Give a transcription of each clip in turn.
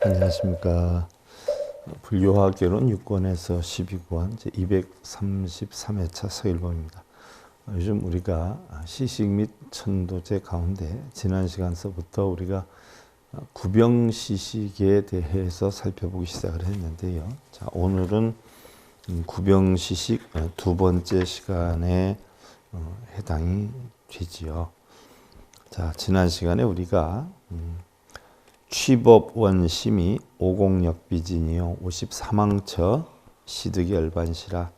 안녕하십니까. 불교화학개론 6권에서 12권 제233회차 서일봉입니다. 요즘 우리가 시식 및 천도제 가운데 지난 시간서부터 우리가 구병시식에 대해서 살펴보기 시작을 했는데요. 자, 오늘은 구병시식 두 번째 시간에 해당이 되지요. 자, 지난 시간에 우리가 취법원심이 오공역비진이요 54망처 시득이 열반시라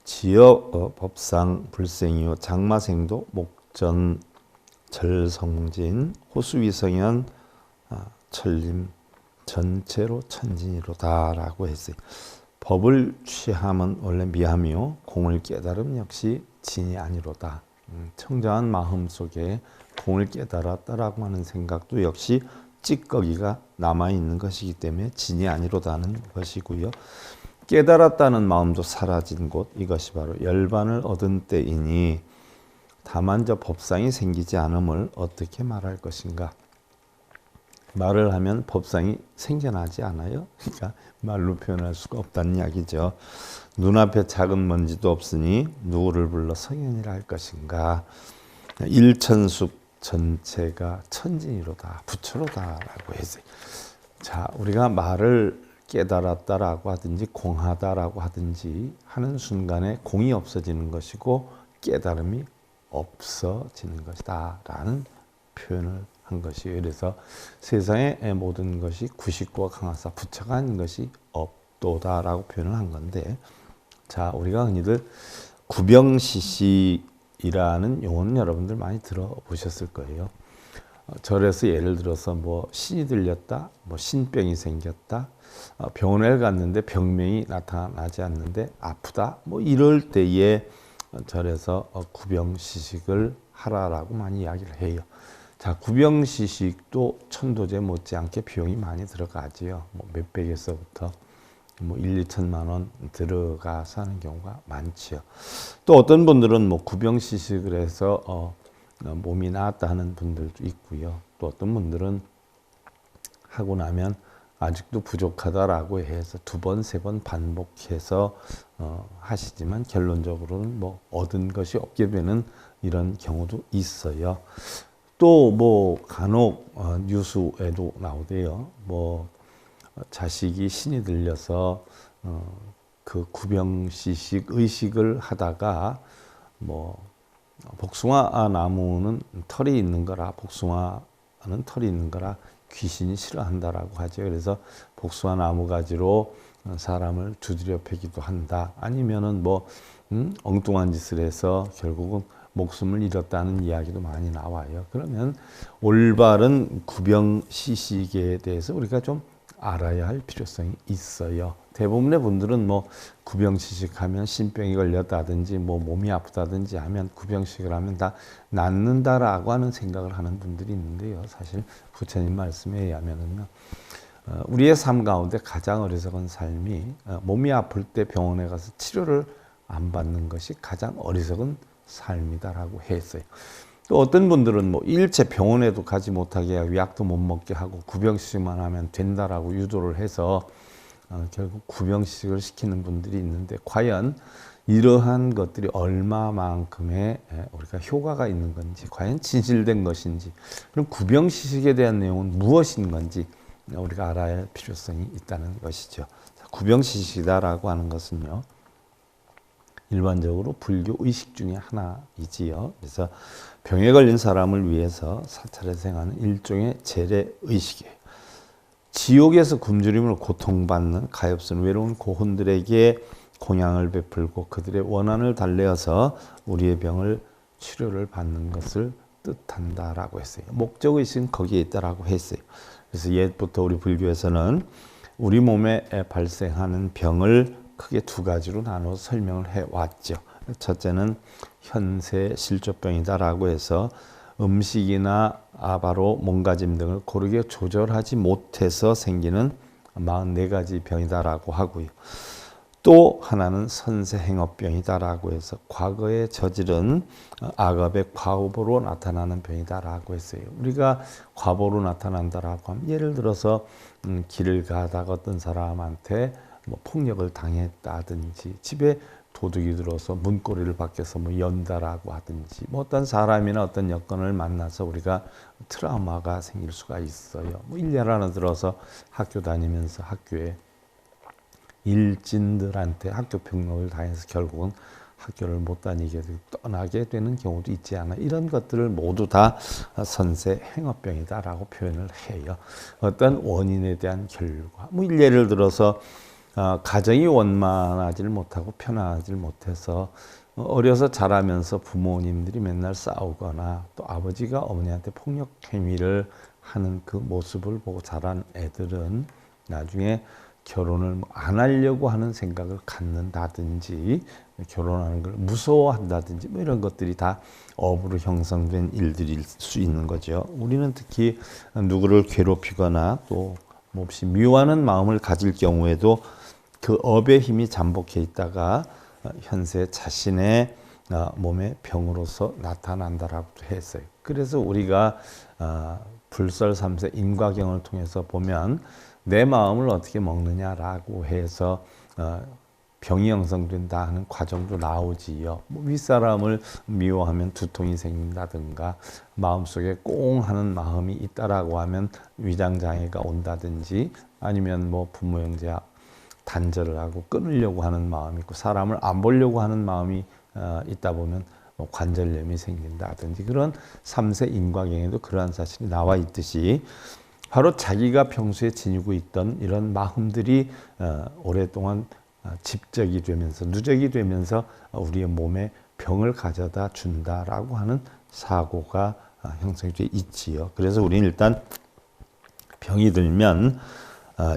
지역 법상 불생이요 장마생도 목전 절성진 호수위성현 천림 전체로 천진이로다 라고 했어요. 법을 취함은 원래 미함이요 공을 깨달음 역시 진이 아니로다. 청정한 마음 속에 공을 깨달았다라고 하는 생각도 역시 찌꺼기가 남아있는 것이기 때문에 진이 아니로다는 것이고요. 깨달았다는 마음도 사라진 곳, 이것이 바로 열반을 얻은 때이니 다만 저 법상이 생기지 않음을 어떻게 말할 것인가. 말을 하면 법상이 생겨나지 않아요. 그러니까 말로 표현할 수가 없다는 이야기죠. 눈앞에 작은 먼지도 없으니 누구를 불러 성현이라 할 것인가. 일천숙 전체가 천진이로다, 부처로다라고 했어요. 자, 우리가 말을 깨달았다라고 하든지 공하다라고 하든지 하는 순간에 공이 없어지는 것이고 깨달음이 없어지는 것이다라는 표현을 한 것이에요. 그래서 세상의 모든 것이 구식과 강화사 부처가 아닌 것이 없도다라고 표현을 한 건데, 자, 우리가 흔히들 구병시식 이라는 용어는 여러분들 많이 들어보셨을 거예요. 절에서 예를 들어서 뭐 신이 들렸다, 뭐 신병이 생겼다, 병원에 갔는데 병명이 나타나지 않는데 아프다, 뭐 이럴 때에 절에서 구병시식을 하라라고 많이 이야기를 해요. 자, 구병시식도 천도제 못지않게 비용이 많이 들어가지요. 뭐 몇백에서부터 뭐 1, 2천만 원 들어가서 하는 경우가 많지요. 또 어떤 분들은 뭐 구병시식을 해서 몸이 나았다 하는 분들도 있고요. 또 어떤 분들은 하고 나면 아직도 부족하다라고 해서 두 번, 세 번 반복해서 하시지만 결론적으로는 뭐 얻은 것이 없게 되는 이런 경우도 있어요. 또 뭐 간혹 뉴스에도 나오대요. 뭐 자식이 신이 들려서 그 구병시식 의식을 하다가 뭐 복숭아 나무는 털이 있는 거라, 복숭아는 털이 있는 거라 귀신이 싫어한다라고 하죠. 그래서 복숭아 나무 가지로 사람을 두드려 패기도 한다. 아니면은 뭐 엉뚱한 짓을 해서 결국은 목숨을 잃었다는 이야기도 많이 나와요. 그러면 올바른 구병시식에 대해서 우리가 좀 알아야 할 필요성이 있어요. 대부분의 분들은 뭐 구병시식하면 신병이 걸렸다든지 뭐 몸이 아프다든지 하면 구병시식을 하면 다 낫는다라고 하는 생각을 하는 분들이 있는데요. 사실 부처님 말씀에 의하면은요, 우리의 삶 가운데 가장 어리석은 삶이 몸이 아플 때 병원에 가서 치료를 안 받는 것이 가장 어리석은 삶이다라고 했어요. 또 어떤 분들은 뭐 일체 병원에도 가지 못하게 하고 약도 못 먹게 하고 구병시식만 하면 된다라고 유도를 해서 결국 구병시식을 시키는 분들이 있는데 과연 이러한 것들이 얼마만큼의 우리가 효과가 있는 건지, 과연 진실된 것인지, 그럼 구병시식에 대한 내용은 무엇인 건지 우리가 알아야 할 필요성이 있다는 것이죠. 구병시식이다라고 하는 것은요, 일반적으로 불교 의식 중에 하나이지요. 그래서 병에 걸린 사람을 위해서 사찰에서 행하는 일종의 재래 의식이에요. 지옥에서 굶주림으로 고통받는 가엾은 외로운 고혼들에게 공양을 베풀고 그들의 원한을 달래어서 우리의 병을 치료를 받는 것을 뜻한다라고 했어요. 목적의식은 거기에 있다라고 했어요. 그래서 옛부터 우리 불교에서는 우리 몸에 발생하는 병을 크게 두 가지로 나눠 설명을 해왔죠. 첫째는 현세실조병이다라고 해서 음식이나 바로 몸가짐 등을 고르게 조절하지 못해서 생기는 44가지 병이다라고 하고요. 또 하나는 선세행업병이다라고 해서 과거에 저지른 악업의 과업으로 나타나는 병이다라고 했어요. 우리가 과보로 나타난다라고 하면 예를 들어서 길을 가다가 어떤 사람한테 뭐 폭력을 당했다든지 집에 도둑이 들어서 문고리를 밖에서 뭐 연다라고 하든지 뭐 어떤 사람이나 어떤 여건을 만나서 우리가 트라우마가 생길 수가 있어요. 뭐 일례 하나 들어서 학교 다니면서 학교에 일진들한테 학교 폭력을 당해서 결국은 학교를 못 다니게 되고 떠나게 되는 경우도 있지 않아. 이런 것들을 모두 다 선세 행업병이다라고 표현을 해요. 어떤 원인에 대한 결과. 뭐 예를 들어서 가정이 원만하지를 못하고 편안하지를 못해서 어려서 자라면서 부모님들이 맨날 싸우거나 또 아버지가 어머니한테 폭력 행위를 하는 그 모습을 보고 자란 애들은 나중에 결혼을 안 하려고 하는 생각을 갖는다든지 결혼하는 걸 무서워한다든지 뭐 이런 것들이 다 업으로 형성된 일들일 수 있는 거죠. 우리는 특히 누구를 괴롭히거나 또 몹시 미워하는 마음을 가질 경우에도 그 업의 힘이 잠복해 있다가 현세 자신의 몸의 병으로서 나타난다라고 했어요. 그래서 우리가 불설 3세 인과경을 통해서 보면 내 마음을 어떻게 먹느냐라고 해서 병이 형성된다 하는 과정도 나오지요. 뭐 윗사람을 미워하면 두통이 생긴다든가 마음속에 꽁 하는 마음이 있다라고 하면 위장장애가 온다든지 아니면 뭐 부모 형제 단절을 하고 끊으려고 하는 마음이 있고 사람을 안 보려고 하는 마음이 있다 보면 뭐 관절염이 생긴다든지 그런 3세 인과경에도 그러한 사실이 나와 있듯이 바로 자기가 평소에 지니고 있던 이런 마음들이 오랫동안 집적이 되면서 누적이 되면서 우리의 몸에 병을 가져다 준다라고 하는 사고가 형성이 돼 있지요. 그래서 우리는 일단 병이 들면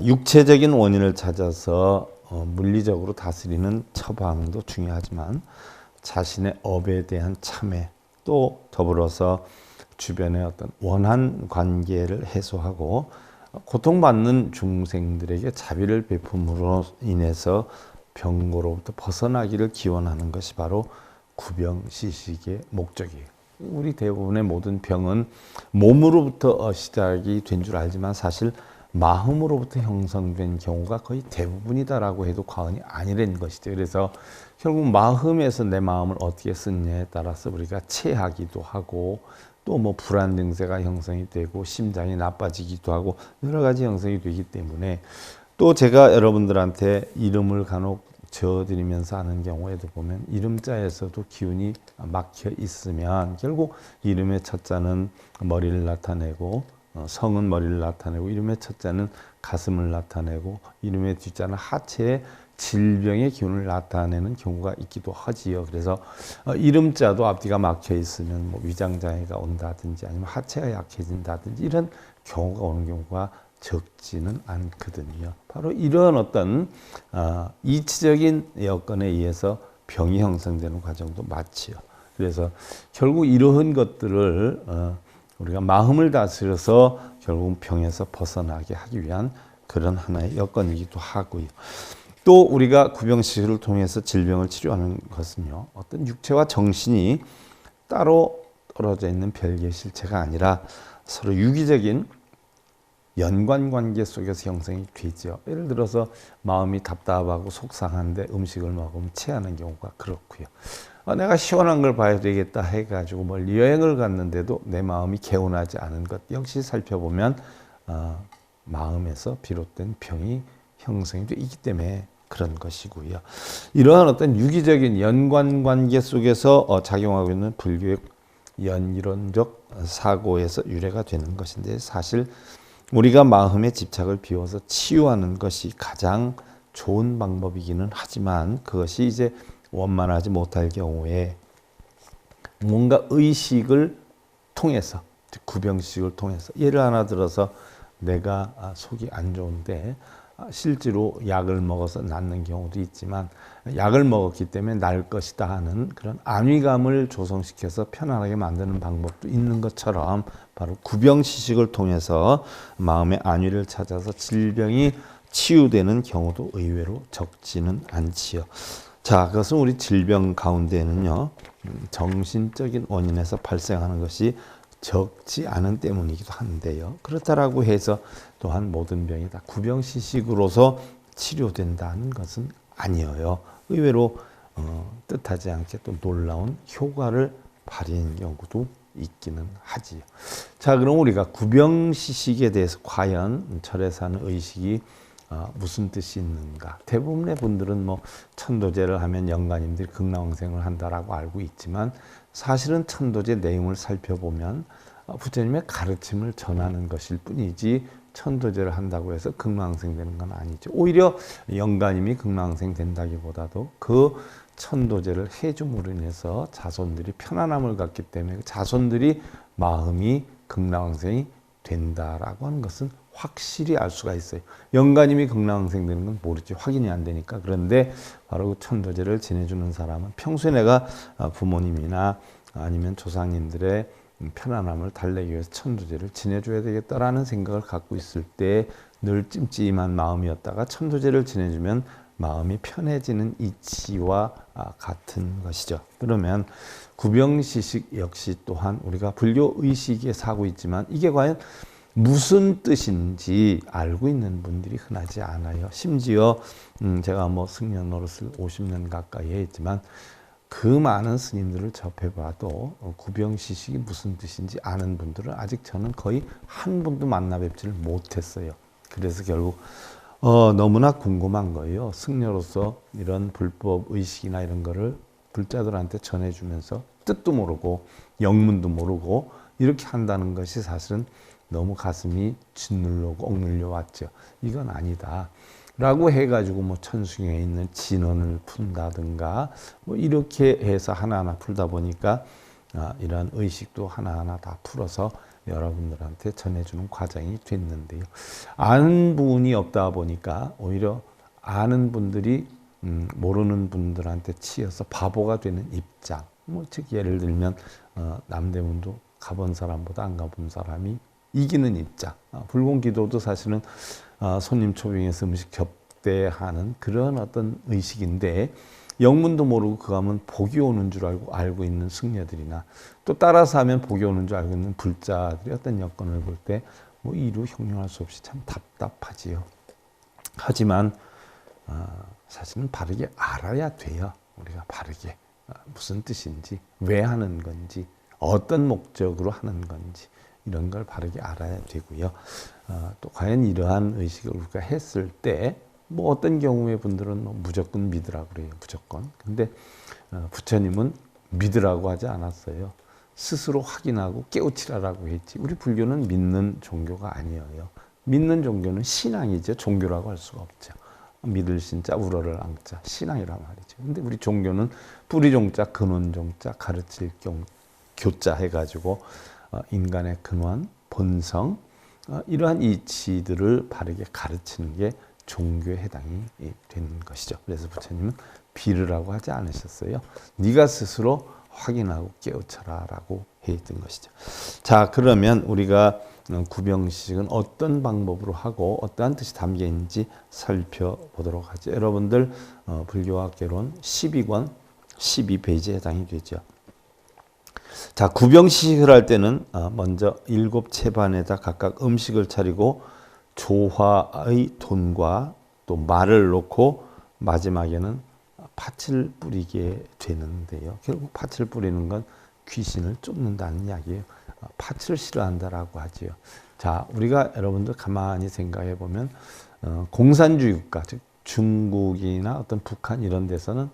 육체적인 원인을 찾아서 물리적으로 다스리는 처방도 중요하지만 자신의 업에 대한 참회 또 더불어서 주변의 어떤 원한 관계를 해소하고 고통받는 중생들에게 자비를 베품으로 인해서 병고로부터 벗어나기를 기원하는 것이 바로 구병시식의 목적이에요. 우리 대부분의 모든 병은 몸으로부터 시작이 된 줄 알지만 사실 마음으로부터 형성된 경우가 거의 대부분이다라고 해도 과언이 아니라는 것이죠. 그래서 결국 마음에서 내 마음을 어떻게 쓰느냐에 따라서 우리가 체하기도 하고 또 뭐 불안 증세가 형성이 되고 심장이 나빠지기도 하고 여러 가지 형성이 되기 때문에 또 제가 여러분들한테 이름을 간혹 지어드리면서 하는 경우에도 보면 이름자에서도 기운이 막혀 있으면 결국 이름의 첫자는 머리를 나타내고 성은 머리를 나타내고 이름의 첫자는 가슴을 나타내고 이름의 뒷자는 하체의 질병의 기운을 나타내는 경우가 있기도 하지요. 그래서 이름자도 앞뒤가 막혀 있으면 뭐 위장장애가 온다든지 아니면 하체가 약해진다든지 이런 경우가 오는 경우가 적지는 않거든요. 바로 이런 어떤 이치적인 여건에 의해서 병이 형성되는 과정도 맞지요. 그래서 결국 이러한 것들을 우리가 마음을 다스려서 결국 병에서 벗어나게 하기 위한 그런 하나의 여건이기도 하고요. 또 우리가 구병시술을 통해서 질병을 치료하는 것은요, 어떤 육체와 정신이 따로 떨어져 있는 별개의 실체가 아니라 서로 유기적인 연관관계 속에서 형성이 되죠. 예를 들어서 마음이 답답하고 속상한데 음식을 먹으면 체하는 경우가 그렇고요. 내가 시원한 걸 봐야 되겠다 해가지고 멀리 여행을 갔는데도 내 마음이 개운하지 않은 것 역시 살펴보면 마음에서 비롯된 병이 형성이 되기 때문에 그런 것이고요. 이러한 어떤 유기적인 연관관계 속에서 작용하고 있는 불교의 연이론적 사고에서 유래가 되는 것인데, 사실 우리가 마음의 집착을 비워서 치유하는 것이 가장 좋은 방법이기는 하지만, 그것이 이제 원만하지 못할 경우에 뭔가 의식을 통해서, 구병식을 통해서, 예를 하나 들어서 내가 속이 안 좋은데 실제로 약을 먹어서 낫는 경우도 있지만, 약을 먹었기 때문에 날 것이다 하는 그런 안위감을 조성시켜서 편안하게 만드는 방법도 있는 것처럼, 바로 구병시식을 통해서 마음의 안위를 찾아서 질병이 치유되는 경우도 의외로 적지는 않지요. 자, 그것은 우리 질병 가운데는요, 정신적인 원인에서 발생하는 것이 적지 않은 때문이기도 한데요. 그렇다라고 해서 또한 모든 병이 다 구병시식으로서 치료된다는 것은 아니에요. 의외로 뜻하지 않게 또 놀라운 효과를 발휘하는 경우도 있기는 하지요. 자, 그럼 우리가 구병시식에 대해서 과연 절에서 하는 의식이 무슨 뜻이 있는가? 대부분의 분들은 뭐 천도제를 하면 영가님들이 극락왕생을 한다라고 알고 있지만, 사실은 천도제 내용을 살펴보면 부처님의 가르침을 전하는 것일 뿐이지 천도제를 한다고 해서 극락왕생 되는 건 아니죠. 오히려 영가님이 극락왕생 된다기보다도 그 천도제를 해줌으로 인해서 자손들이 편안함을 갖기 때문에 그 자손들이 마음이 극락왕생이 된다라고 하는 것은 확실히 알 수가 있어요. 영가님이 극락왕생 되는 건 모르지, 확인이 안 되니까. 그런데 바로 그 천도제를 지내주는 사람은 평소에 내가 부모님이나 아니면 조상님들의 편안함을 달래기 위해서 천도제를 지내줘야 되겠다라는 생각을 갖고 있을 때 늘 찜찜한 마음이었다가 천도제를 지내주면 마음이 편해지는 이치와 같은 것이죠. 그러면 구병시식 역시 또한 우리가 불교 의식에 사고 있지만, 이게 과연 무슨 뜻인지 알고 있는 분들이 흔하지 않아요. 심지어 제가 뭐 승려 노릇을 50년 가까이 했지만 그 많은 스님들을 접해봐도 구병시식이 무슨 뜻인지 아는 분들은 아직 저는 거의 한 분도 만나 뵙지를 못했어요. 그래서 결국 너무나 궁금한 거예요. 승려로서 이런 불법 의식이나 이런 거를 불자들한테 전해주면서 뜻도 모르고 영문도 모르고 이렇게 한다는 것이 사실은 너무 가슴이 짓눌려고 억눌려 왔죠. 이건 아니다 라고 해가지고 뭐 천승에 있는 진언을 푼다든가 뭐 이렇게 해서 하나하나 풀다 보니까 이러한 의식도 하나하나 다 풀어서 여러분들한테 전해주는 과정이 됐는데요. 아는 분이 없다 보니까 오히려 아는 분들이 모르는 분들한테 치여서 바보가 되는 입장. 뭐 즉 예를 들면 남대문도 가본 사람보다 안 가본 사람이 이기는 입장. 불공기도도 사실은 손님 초빙해서 음식 접대하는 그런 어떤 의식인데, 영문도 모르고 그 하면 복이 오는 줄 알고 있는 승려들이나 또 따라서 하면 복이 오는 줄 알고 있는 불자들이 어떤 여건을 볼 때 뭐 이루 형용할 수 없이 참 답답하지요. 하지만 사실은 바르게 알아야 돼요. 우리가 바르게 무슨 뜻인지, 왜 하는 건지, 어떤 목적으로 하는 건지 이런 걸 바르게 알아야 되고요. 또 과연 이러한 의식을 우리가 했을 때 뭐 어떤 경우에 분들은 뭐 무조건 믿으라고 그래요. 무조건. 근데 부처님은 믿으라고 하지 않았어요. 스스로 확인하고 깨우치라라고 했지. 우리 불교는 믿는 종교가 아니에요. 믿는 종교는 신앙이죠. 종교라고 할 수가 없죠. 믿을 신자, 우러를 앙자, 신앙이란 말이죠. 근데 우리 종교는 뿌리종자, 근원종자, 가르칠 교자 해가지고 인간의 근원, 본성, 이러한 이치들을 바르게 가르치는 게 종교에 해당이 되는 것이죠. 그래서 부처님은 비르라고 하지 않으셨어요. 네가 스스로 확인하고 깨우쳐라라고 했던 것이죠. 자, 그러면 우리가 구병시식은 어떤 방법으로 하고 어떠한 뜻이 담겨 있는지 살펴보도록 하죠. 여러분들 불교학개론 12권 12페이지에 해당이 되죠. 자, 구병시식을 할 때는 먼저 7채반에다 각각 음식을 차리고 조화의 돈과 또 말을 놓고 마지막에는 팥을 뿌리게 되는데요. 결국 팥을 뿌리는 건 귀신을 쫓는다는 이야기예요. 팥을 싫어한다라고 하지요. 자, 우리가 여러분들 가만히 생각해 보면 공산주의 국가, 즉 중국이나 어떤 북한 이런 데서는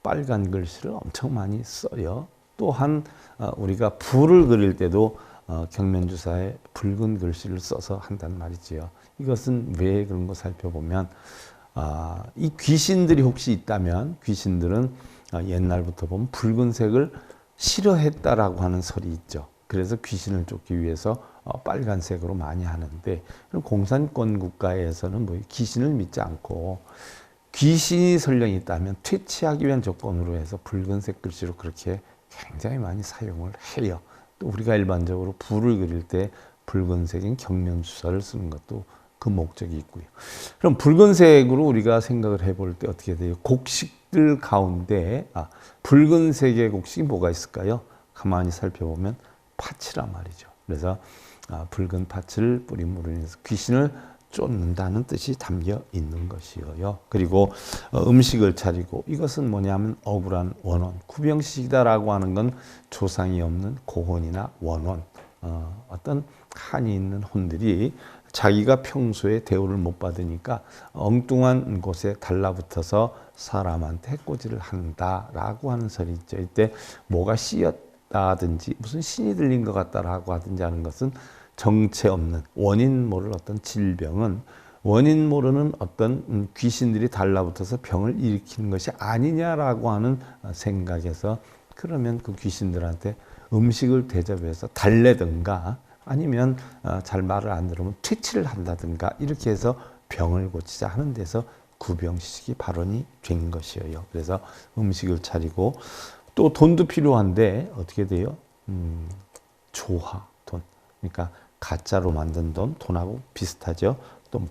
빨간 글씨를 엄청 많이 써요. 또한 우리가 불을 그릴 때도 경면주사에 붉은 글씨를 써서 한단 말이지요. 이것은 왜 그런 거 살펴보면 이 귀신들이 혹시 있다면 귀신들은 옛날부터 보면 붉은색을 싫어했다라고 하는 설이 있죠. 그래서 귀신을 쫓기 위해서 빨간색으로 많이 하는데 공산권 국가에서는 뭐 귀신을 믿지 않고 귀신이 설령 있다면 퇴치하기 위한 조건으로 해서 붉은색 글씨로 그렇게 굉장히 많이 사용을 해요. 또 우리가 일반적으로 불을 그릴 때 붉은색인 경면주사를 쓰는 것도 그 목적이 있고요. 그럼 붉은색으로 우리가 생각을 해볼 때 어떻게 돼요? 곡식들 가운데 붉은색의 곡식이 뭐가 있을까요? 가만히 살펴보면 팥이란 말이죠. 그래서 붉은 팥을 뿌림으로 인해서 귀신을 쫓는다는 뜻이 담겨 있는 것이에요. 그리고 음식을 차리고 이것은 뭐냐면 억울한 원혼, 구병식이다라고 하는 건 조상이 없는 고혼이나 원혼, 어떤 한이 있는 혼들이 자기가 평소에 대우를 못 받으니까 엉뚱한 곳에 달라붙어서 사람한테 해코지를 한다라고 하는 설이 있죠. 이때 뭐가 씌었다든지 무슨 신이 들린 것 같다라고 하든지 하는 것은 정체 없는 원인 모를 어떤 질병은 원인 모르는 어떤 귀신들이 달라붙어서 병을 일으키는 것이 아니냐라고 하는 생각에서 그러면 그 귀신들한테 음식을 대접해서 달래든가 아니면 잘 말을 안 들으면 퇴치를 한다든가 이렇게 해서 병을 고치자 하는 데서 구병식이 발원이 된 것이에요. 그래서 음식을 차리고 또 돈도 필요한데 어떻게 돼요? 조화, 돈. 그러니까 가짜로 만든 돈, 돈하고 비슷하죠. 또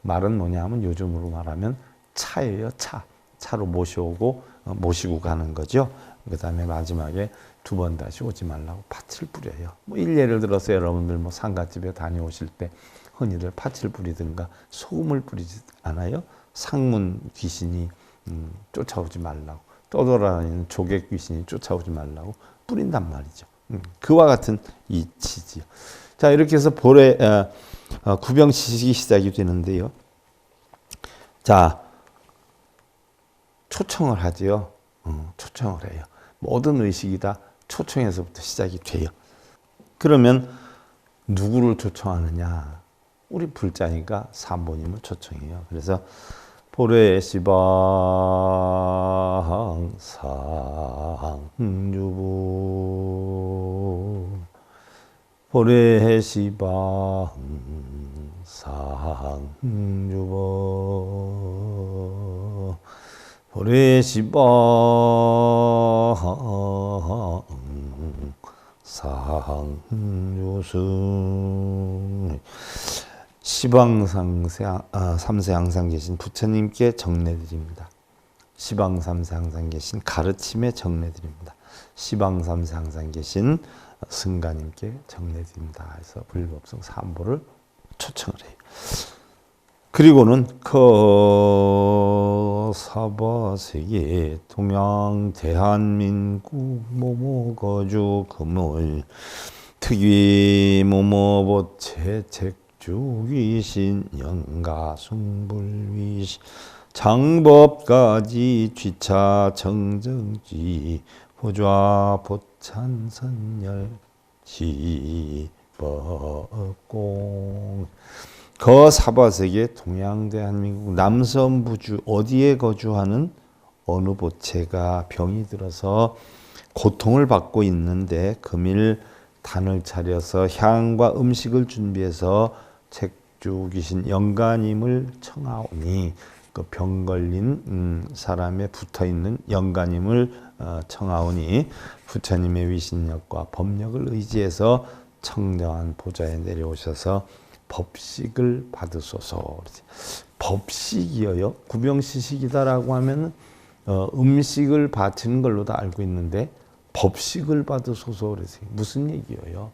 말은 뭐냐 하면 요즘으로 말하면 차예요. 차로 모시고 가는 거죠. 그 다음에 마지막에 두 번 다시 오지 말라고 팥을 뿌려요. 뭐 예를 들어서 여러분들 뭐 상가집에 다녀오실 때 흔히들 팥을 뿌리든가 소금을 뿌리지 않아요? 상문 귀신이 쫓아오지 말라고 떠돌아다니는 조개 귀신이 쫓아오지 말라고 뿌린단 말이죠. 그와 같은 이치지요. 자, 이렇게 해서 볼에 구병시식이 시작이 되는데요. 자, 초청을 하지요. 초청을 해요. 모든 의식이 다 초청에서부터 시작이 돼요. 그러면 누구를 초청하느냐? 우리 불자니까 산보님을 초청해요. 그래서 보레시방 상주부 보레시방 상주부 보레시방 상주승 시방삼세 항상 계신 부처님께 정례드립니다. 시방삼세 항상 계신 가르침에 정례드립니다. 시방삼세 항상 계신 승가님께 정례드립니다. 해서 불법성 삼보를 초청을 해요. 그리고는 사바세계 동양 대한민국 모모거주 금을 특위 모모보채 책주귀신 영가숭불위신 장법까지 쥐차 정정지 보좌 보찬선열 지법공 거사바세계 동양 대한민국 남선부주 어디에 거주하는 어느 보채가 병이 들어서 고통을 받고 있는데 금일 단을 차려서 향과 음식을 준비해서 책주귀신 영가님을 청하오니 그 병 걸린 사람에 붙어있는 영가님을 청하오니 부처님의 위신력과 법력을 의지해서 청정한 보좌에 내려오셔서 법식을 받으소서. 법식이요. 구병시식이다라고 하면 음식을 바치는 걸로 다 알고 있는데 법식을 받으소서 그래서 무슨 얘기예요?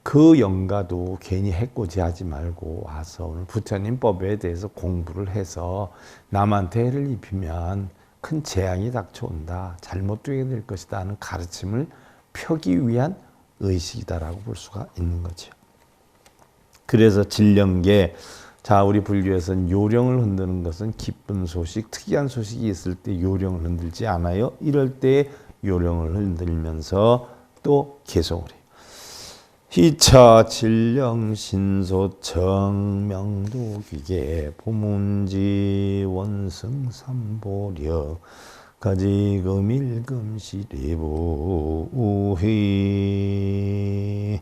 그 영가도 괜히 해코지하지 말고 와서 오늘 부처님 법에 대해서 공부를 해서 남한테 해를 입히면 큰 재앙이 닥쳐온다, 잘못되게 될 것이다 하는 가르침을 펴기 위한 의식이다라고 볼 수가 있는 거죠. 그래서 진령계, 자 우리 불교에서는 요령을 흔드는 것은 기쁜 소식, 특이한 소식이 있을 때 요령을 흔들지 않아요. 이럴 때 요령을 흔들면서 또 개송을 해요. 희차 진령 신소 정명도기계 보문지 원승 삼보력 가지금일금시리부 우희.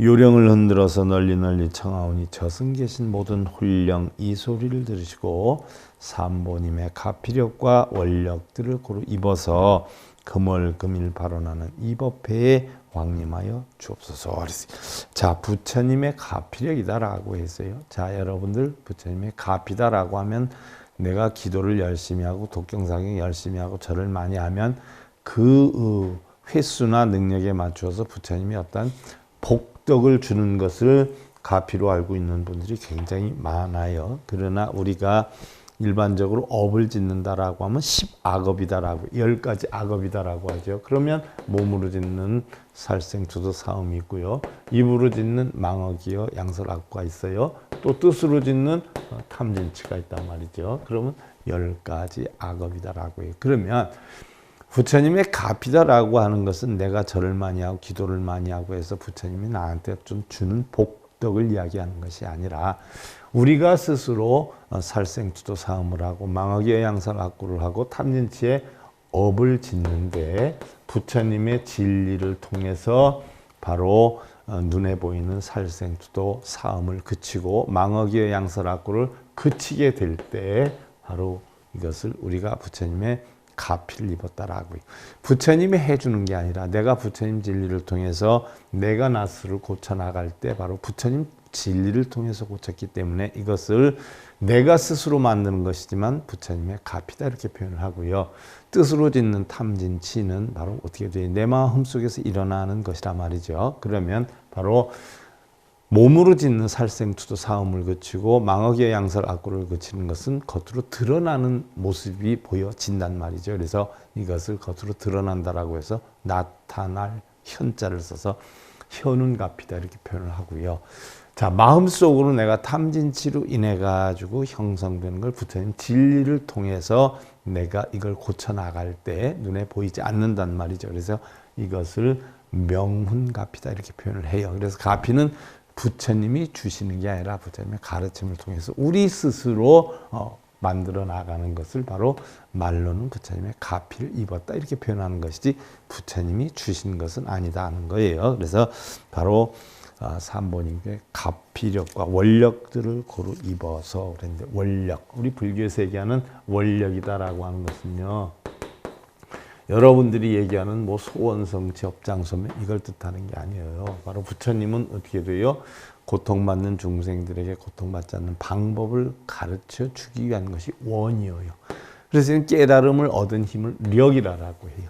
요령을 흔들어서 널리 청하오니 저승 계신 모든 홀령 이 소리를 들으시고 삼보님의 가피력과 원력들을 고루 입어서 금월금일 발언하는 이 법회에 왕림하여 주옵소서. 자, 부처님의 가피력이다라고 했어요. 자, 여러분들 부처님의 가피다라고 하면 내가 기도를 열심히 하고 독경사경 열심히 하고 절을 많이 하면 그 횟수나 능력에 맞추어서 부처님이 어떤 복덕을 주는 것을 가피로 알고 있는 분들이 굉장히 많아요. 그러나 우리가 일반적으로 업을 짓는다라고 하면 10악업이다라고 10가지 악업이다라고 하죠. 그러면 몸으로 짓는 살생투도 사음이 있고요. 입으로 짓는 망어기어 양설악구가 있어요. 또 뜻으로 짓는 탐진치가 있단 말이죠. 그러면 10가지 악업이다라고 해요. 그러면 부처님의 가피다라고 하는 것은 내가 절을 많이 하고 기도를 많이 하고 해서 부처님이 나한테 좀 주는 복덕을 이야기하는 것이 아니라 우리가 스스로 살생투도 사음을 하고 망어기의 양설악구를 하고 탐진치의 업을 짓는데 부처님의 진리를 통해서 바로 눈에 보이는 살생투도 사음을 그치고 망어기의 양설악구를 그치게 될 때 바로 이것을 우리가 부처님의 가피를 입었다라고. 부처님이 해주는 게 아니라 내가 부처님 진리를 통해서 내가 나 스스로 고쳐나갈 때 바로 부처님 진리를 통해서 고쳤기 때문에 이것을 내가 스스로 만드는 것이지만 부처님의 가피다 이렇게 표현을 하고요. 뜻으로 짓는 탐진치는 바로 어떻게 돼요? 내 마음 속에서 일어나는 것이란 말이죠. 그러면 바로 몸으로 짓는 살생투도 사음을 그치고 망어기의 양설악구를 그치는 것은 겉으로 드러나는 모습이 보여진단 말이죠. 그래서 이것을 겉으로 드러난다라고 해서 나타날 현자를 써서 현운가피다 이렇게 표현을 하고요. 자, 마음속으로 내가 탐진치로 인해 가지고 형성되는 걸 부처님 진리를 통해서 내가 이걸 고쳐나갈 때 눈에 보이지 않는단 말이죠. 그래서 이것을 명훈가피다 이렇게 표현을 해요. 그래서 가피는 부처님이 주시는 게 아니라 부처님의 가르침을 통해서 우리 스스로 만들어 나가는 것을 바로 말로는 부처님의 가피를 입었다 이렇게 표현하는 것이지 부처님이 주신 것은 아니다 하는 거예요. 그래서 바로 삼보님께 가피력과 원력들을 고루 입어서 그랬는데 원력, 우리 불교에서 얘기하는 원력이다라고 하는 것은요. 여러분들이 얘기하는 뭐 소원성취, 업장소매 이걸 뜻하는 게 아니에요. 바로 부처님은 어떻게 돼요? 고통받는 중생들에게 고통받지 않는 방법을 가르쳐 주기 위한 것이 원이에요. 그래서 깨달음을 얻은 힘을 력이라고 해요.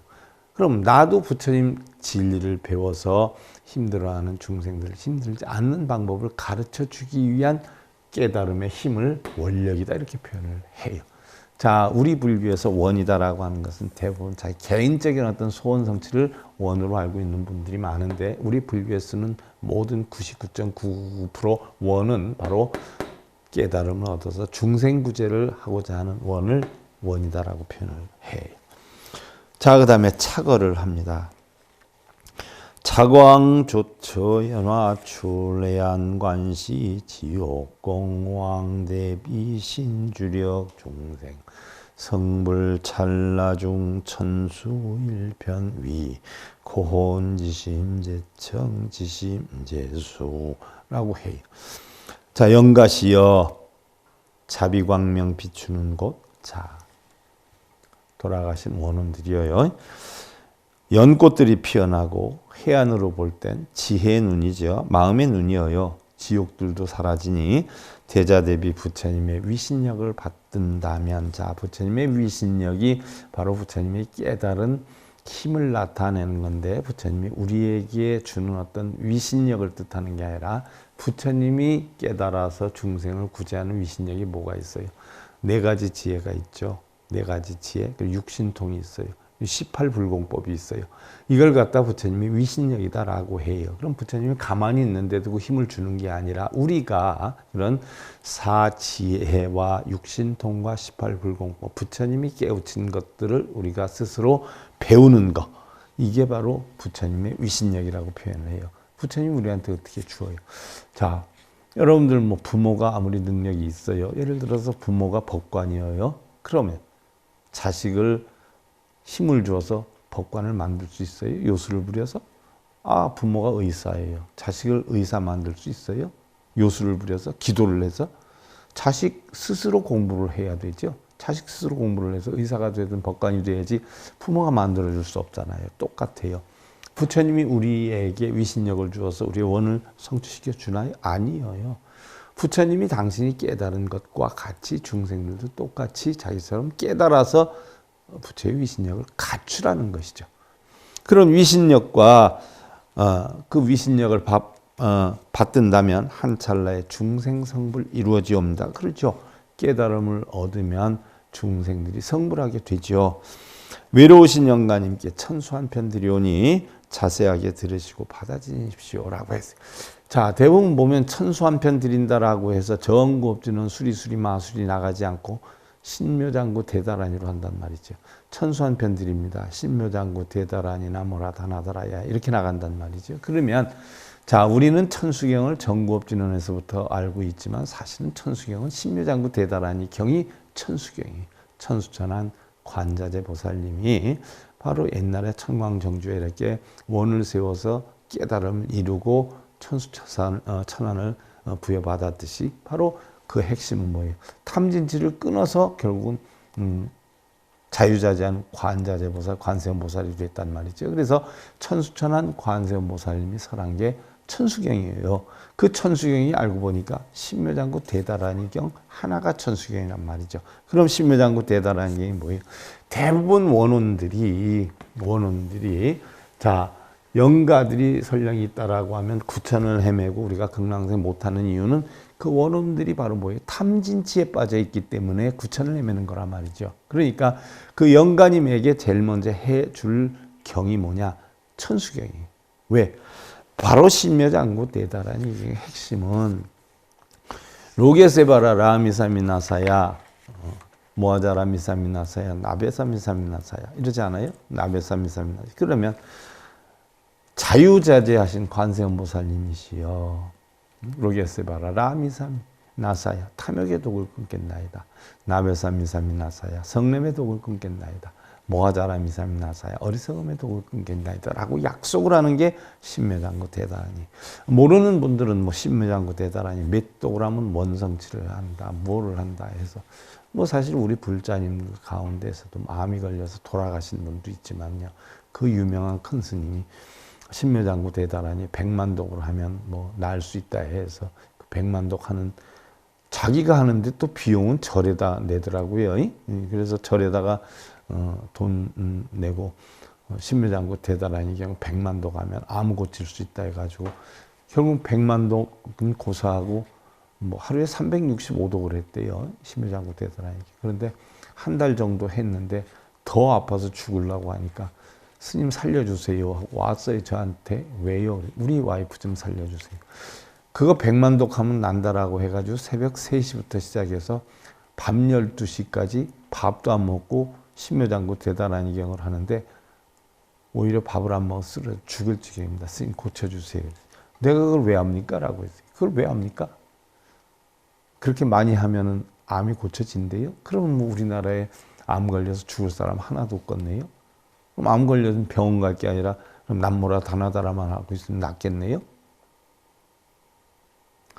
그럼 나도 부처님 진리를 배워서 힘들어하는 중생들을 힘들지 않는 방법을 가르쳐 주기 위한 깨달음의 힘을 원력이다 이렇게 표현을 해요. 자, 우리 불교에서 원이다라고 하는 것은 대부분 자기 개인적인 어떤 소원 성취를 원으로 알고 있는 분들이 많은데 우리 불교에서는 모든 99.99% 원은 바로 깨달음을 얻어서 중생구제를 하고자 하는 원을 원이다라고 표현을 해요. 자, 그 다음에 차거를 합니다. 차광 조처 연화 출래한 관시 지옥 공왕 대비 신주력 중생 성불 찰나중 천수 일편 위 고혼 지심 제청 지심 제수라고 해요. 자, 영가시여 자비광명 비추는 곳. 자, 돌아가신 원혼들이여요. 연꽃들이 피어나고 해안으로 볼 땐 지혜의 눈이죠. 마음의 눈이어요. 지옥들도 사라지니 대자 대비 부처님의 위신력을 받든다면, 자, 부처님의 위신력이 바로 부처님의 깨달은 힘을 나타내는 건데 부처님이 우리에게 주는 어떤 위신력을 뜻하는 게 아니라 부처님이 깨달아서 중생을 구제하는 위신력이 뭐가 있어요? 네 가지 지혜가 있죠. 네 가지 지혜, 그리고 육신통이 있어요. 18불공법이 있어요. 이걸 갖다 부처님이 위신력이다라고 해요. 그럼 부처님이 가만히 있는데도 그 힘을 주는 게 아니라 우리가 이런 사지혜와 육신통과 18불공법, 부처님이 깨우친 것들을 우리가 스스로 배우는 것, 이게 바로 부처님의 위신력이라고 표현을 해요. 부처님이 우리한테 어떻게 주어요? 자, 여러분들 뭐 부모가 아무리 능력이 있어요. 예를 들어서 부모가 법관이에요. 그러면 자식을 힘을 줘서 법관을 만들 수 있어요? 요술을 부려서? 아, 부모가 의사예요. 자식을 의사 만들 수 있어요? 요술을 부려서? 기도를 해서? 자식 스스로 공부를 해야 되죠. 자식 스스로 공부를 해서 의사가 되든 법관이 돼야지 부모가 만들어줄 수 없잖아요. 똑같아요. 부처님이 우리에게 위신력을 주어서 우리의 원을 성취시켜 주나요? 아니에요. 부처님이 당신이 깨달은 것과 같이 중생들도 똑같이 자기처럼 깨달아서 부처의 위신력을 갖추라는 것이죠. 그런 위신력과 그 위신력을 받든다면 한 찰나의 중생 성불 이루어지옵니다. 그렇죠. 깨달음을 얻으면 중생들이 성불하게 되죠. 외로우신 영가님께 천수 한 편 드리오니 자세하게 들으시고 받아지십시오라고 했어요. 자, 대부분 보면 천수 한 편 드린다라고 해서 정구업주는 수리수리 마술이 나가지 않고 신묘장구 대다란이로 한단 말이죠. 천수 한 편 드립니다. 신묘장구 대다란이나 뭐라 다나다라야 이렇게 나간단 말이죠. 그러면 자, 우리는 천수경을 정구업진원에서부터 알고 있지만 사실은 천수경은 신묘장구 대다란이 경이 천수경이 천수천한 관자재 보살님이 바로 옛날에 천광정주에 이렇게 원을 세워서 깨달음을 이루고 천수천안을 부여받았듯이 바로 그 핵심은 뭐예요? 탐진치를 끊어서 결국은 자유자재한 관자재보살, 관세음보살이 됐단 말이죠. 그래서 천수천한 관세음보살님이 설한 게 천수경이에요. 그 천수경이 알고 보니까 신묘장구 대다란이경 하나가 천수경이란 말이죠. 그럼 신묘장구 대다란이경이 뭐예요? 대부분 원혼들이 자, 영가들이 설령이 있다라고 하면 구천을 헤매고 우리가 극락생 못하는 이유는 그 원혼들이 바로 뭐예요? 탐진치에 빠져 있기 때문에 구천을 헤매는 거란 말이죠. 그러니까 그 영가님에게 제일 먼저 해줄 경이 뭐냐? 천수경이에요. 왜? 바로 신묘장구 대다란이 핵심은 로게세바라 라미사미나사야 모아자라미사미나사야 나베사미사미나사야 이러지 않아요? 나베사미사미나사야. 그러면 자유자재하신 관세음보살님이시여 로게세바라 라미사미나사야 탐욕의 독을 끊겠나이다. 나베사미사미나사야 성냄의 독을 끊겠나이다. 모아자라미사미나사야 어리석음의 독을 끊겠나이다 라고 약속을 하는 게 신묘장구 대다란이. 모르는 분들은 뭐 신묘장구 대다란이 몇 독을 하면 원성치를 한다 뭐를 한다 해서 뭐 사실 우리 불자님들 가운데서도 암이 걸려서 돌아가신 분도 있지만요, 그 유명한 큰 스님이 신묘장구 대다란이 100만 독을 하면 뭐 나을 수 있다 해서 그 100만 독 하는 자기가 하는데 또 비용은 절에다 내더라고요. 그래서 절에다가 돈 내고 신묘장구 대다란이 경우 100만 독 하면 암 고칠 수 있다 해가지고 결국 100만 독은 고사하고 뭐 하루에 365독을 했대요. 신묘장구 대다란이. 그런데 한 달 정도 했는데 더 아파서 죽으려고 하니까 스님 살려주세요 하고 왔어요. 저한테. 왜요? 우리 와이프 좀 살려주세요. 그거 100만 독 하면 난다라고 해가지고 새벽 3시부터 시작해서 밤 12시까지 밥도 안 먹고 신묘장구 대다란이 경을 하는데 오히려 밥을 안 먹어 쓰러 죽을 지경입니다. 스님 고쳐주세요. 내가 그걸 왜 합니까? 라고 했어요. 그걸 왜 합니까? 그렇게 많이 하면은 암이 고쳐진대요? 그러면 뭐 우리나라에 암 걸려서 죽을 사람 하나도 없겠네요? 그럼 암 걸려서 병원 갈 게 아니라 그럼 남모라 다나다라만 하고 있으면 낫겠네요?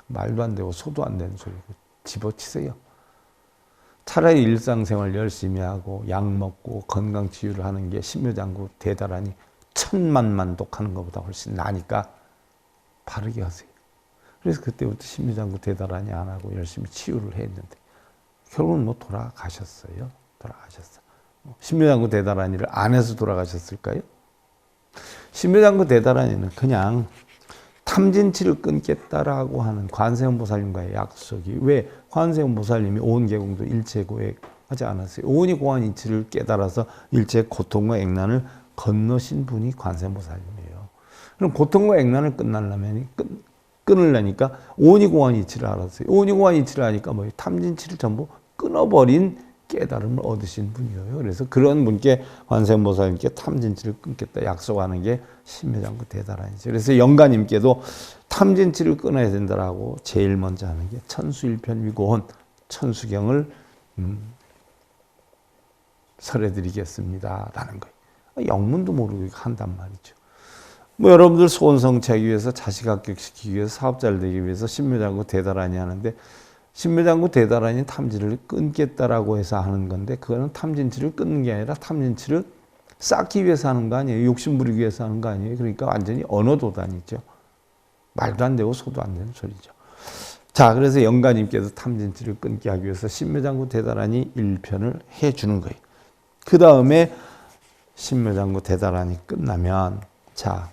말도 안 되고 소도 안 되는 소리고 집어치세요. 차라리 일상생활 열심히 하고 약 먹고 건강 치유를 하는 게 신묘장구 대다란이 1000만만 독 하는 것보다 훨씬 나니까 바르게 하세요. 그래서 그때부터 신묘장구 대다란이 안 하고 열심히 치유를 했는데 결국은 뭐 돌아가셨어요. 돌아가셨어. 신묘장구 대다라니를 안 해서 돌아가셨을까요? 신묘장구 대다라니는 그냥 탐진치를 끊겠다라고 하는 관세음보살님과의 약속이, 왜 관세음보살님이 오온계공도 일체고액하지 않았어요? 오온이공한 이치를 깨달아서 일체 고통과 액난을 건너신 분이 관세음보살님이에요. 그럼 고통과 액난을 끊으려니까 오온이공한 이치를 알았어요. 오온이공한 이치를 아니까 뭐 탐진치를 전부 끊어버린 깨달음을 얻으신 분이에요. 그래서 그런 분께 관세음보살님께 탐진치를 끊겠다 약속하는 게 신묘장구 대다라니죠. 그래서 영가님께도 탐진치를 끊어야 된다라고 제일 먼저 하는 게 천수일편 위고혼 천수경을 설해드리겠습니다 라는 거예요. 영문도 모르고 한단 말이죠. 뭐 여러분들 소원 성취하기 위해서, 자식 합격시키기 위해서, 사업자를 되기 위해서 신묘장구 대다라니 하는데, 신묘장구 대다라니 탐진치를 끊겠다라고 해서 하는 건데, 그거는 탐진치를 끊는 게 아니라 탐진치를 쌓기 위해서 하는 거 아니에요. 욕심 부리기 위해서 하는 거 아니에요. 그러니까 완전히 언어도단이죠. 말도 안 되고 소도 안 되는 소리죠. 자, 그래서 영가님께서 탐진치를 끊게 하기 위해서 신묘장구 대다라니 1편을 해주는 거예요. 그 다음에 신묘장구 대다라니 끝나면, 자,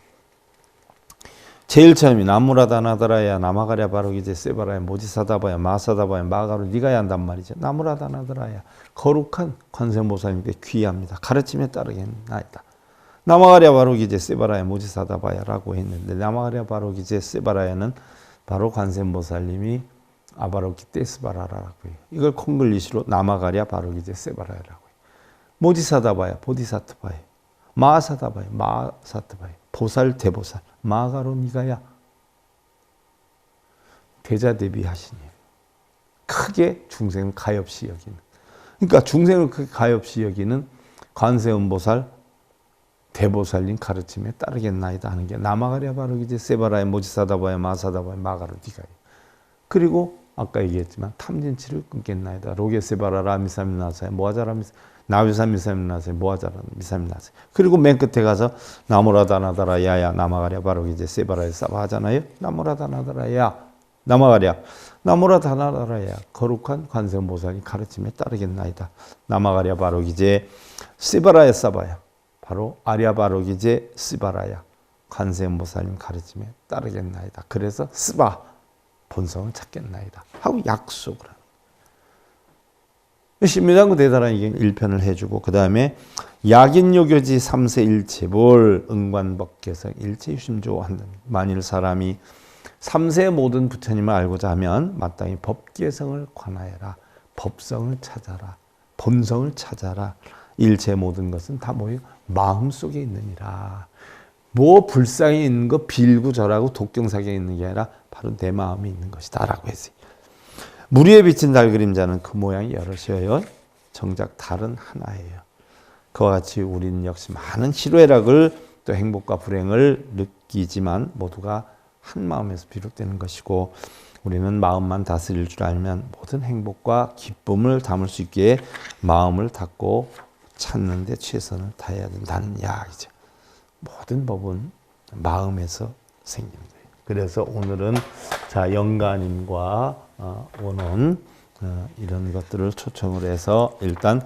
제일 처음이 나무라다나다라야 나마가랴 바로기제 세바라야 모지사다바야 마사다바야 마가로 니가야 한단 말이죠. 나무라다나다라야 거룩한 관세음보살님께 귀합니다. 가르침에 따르겠나이다. 나마가랴 바로기제 세바라야 모지사다바야라고 했는데, 나마가랴 바로기제 세바라야는 바로 관세음보살님이 아바로키 떼스바라라고 해요. 이걸 콩글리시로 나마가랴 바로기제 세바라야라고 해요. 모지사다바야 보디사트바야 마사다바야 마사트바야 보살 대보살 마가로 니가야 대자대비하시니 크게 중생을 가엾이 여기는, 그러니까 중생을 크게 가엾이 여기는 관세음보살 대보살님 가르침에 따르겠나이다 하는 게 나마가랴 바로기제 세바라야 모지사다바야 마사다바야 마가로 니가야. 그리고 아까 얘기했지만 탐진치를 끊겠나이다. 로게세바라라 미사미나사야 모아자라 나비사 미사미나사야 모아자라 미사미나사야. 그리고 맨 끝에 가서 나무라다나다라 야야 나마가랴 바로기제 세바라야 사바 하잖아요. 나무라다나다라 야 나마가랴 나무라다나다라 야 거룩한 관세음보살이 가르침에 따르겠나이다. 나마가랴 바로기제 세바라야 사바야 바로 아랴 바로기제 스바라야 관세음보살님 가르침에 따르겠나이다. 그래서 스바 본성을 찾겠나이다 하고 약속을 하는 거예요. 신묘장구 대다라니 1편을 해주고, 그 다음에 약인요교지 3세 일체볼 응관법계성 일체유심조 한다. 만일 사람이 3세의 모든 부처님을 알고자 하면 마땅히 법계성을 관하여라. 법성을 찾아라. 본성을 찾아라. 일체 모든 것은 다 뭐예요? 마음속에 있느니라. 뭐 불상에 있는 거 빌고 절하고 독경사경에 있는 게 아니라 바로 내 마음에 있는 것이다 라고 했어요. 무리에 비친 달 그림자는 그 모양이 여럿이에요. 정작 달은 하나예요. 그와 같이 우리는 역시 많은 희로애락을 또 행복과 불행을 느끼지만 모두가 한 마음에서 비롯되는 것이고, 우리는 마음만 다스릴 줄 알면 모든 행복과 기쁨을 담을 수 있기에 마음을 닫고 찾는 데 최선을 다해야 된다는 이야기죠. 모든 법은 마음에서 생기는 거예요. 그래서 오늘은 자 영가님과 원혼 이런 것들을 초청을 해서 일단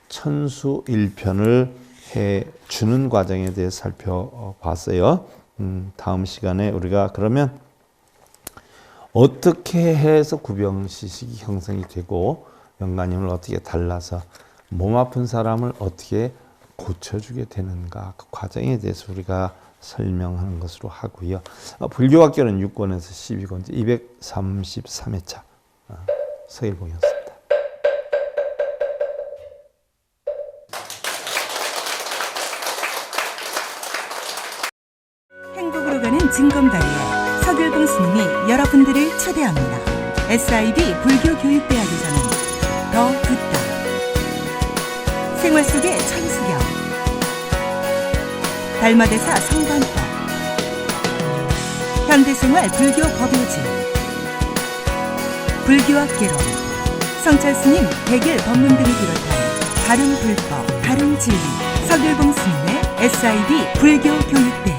천수 1편을 해주는 과정에 대해 살펴봤어요. 다음 시간에 우리가 그러면 어떻게 해서 구병시식이 형성이 되고 영가님을 어떻게 달라서 몸 아픈 사람을 어떻게 고쳐주게 되는가, 그 과정에 대해서 우리가 설명하는 것으로 하고요. 불교학교는 6권에서 12권째 233회차 서일봉이었습니다. 행복으로 가는 징검다리에 서길봉 스님이 여러분들을 초대합니다. SIB 불교교육대학에서는 더 듣다, 생활 속의 천수경, 달마대사 성관법, 현대생활 불교 법요지, 불교학 개론, 성찰스님 백일 법문 등을 비롯한 다른 불법, 다른 진리, 서길봉 스님의 SIB 불교교육대